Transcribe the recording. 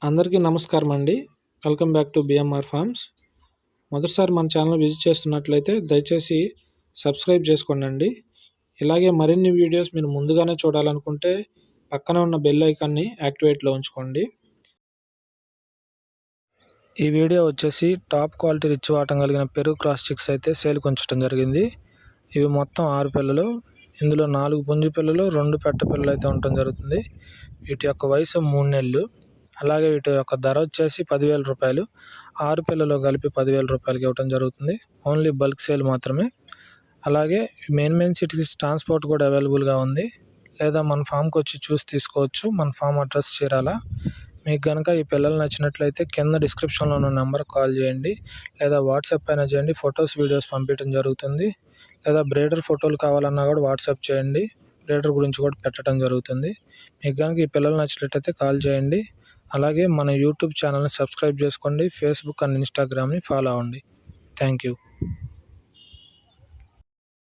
అందరికీ నమస్కారం అండి. Welcome back to BMR Farms. మొదటిసారి మన ఛానల్ విజిట్ చేస్తున్నట్లయితే దయచేసి సబ్స్క్రైబ్ చేసుకోండి. ఇలాగే మరిన్ని వీడియోస్ మీరు ముందుగానే చూడాలనుకుంటే పక్కన ఉన్న బెల్ ఐకాన్ని యాక్టివేట్లో ఉంచుకోండి. ఈ వీడియో వచ్చేసి టాప్ క్వాలిటీ రిచ్ వాటం కలిగిన పెరుగు క్రాస్ చిక్స్ అయితే సేల్కి ఉంచడం జరిగింది. ఇవి మొత్తం 6 పిల్లలు. ఇందులో 4 పుంజు పిల్లలు, 2 పెట్ట పిల్లలు అయితే ఉండటం జరుగుతుంది. వీటి యొక్క వయసు 3 నెలలు. అలాగే వీటి యొక్క ధర వచ్చేసి 10,000 రూపాయలు. 6 పిల్లలు కలిపి 10,000 రూపాయలకి ఇవ్వడం జరుగుతుంది. ఓన్లీ బల్క్ సేల్ మాత్రమే. అలాగే మెయిన్ సిటీస్ ట్రాన్స్పోర్ట్ కూడా అవైలబుల్గా ఉంది. లేదా మన ఫామ్కి వచ్చి చూసి తీసుకోవచ్చు. మన ఫామ్ అడ్రస్ చీరాల. మీకు కనుక ఈ పిల్లలు నచ్చినట్లయితే కింద డిస్క్రిప్షన్లో ఉన్న నెంబర్కి కాల్ చేయండి, లేదా వాట్సాప్ అయినా చేయండి. ఫొటోస్ వీడియోస్ పంపించడం జరుగుతుంది. లేదా బ్రీడర్ ఫోటోలు కావాలన్నా కూడా వాట్సాప్ చేయండి. బ్రీడర్ గురించి కూడా పెట్టడం జరుగుతుంది. మీకు కనుక ఈ పిల్లలు నచ్చినట్లయితే కాల్ చేయండి. అలాగే మన యూట్యూబ్ ఛానల్ని సబ్స్క్రైబ్ చేసుకోండి. ఫేస్బుక్ అండ్ ఇన్స్టాగ్రామ్ని ఫాలో అవ్వండి. Thank you.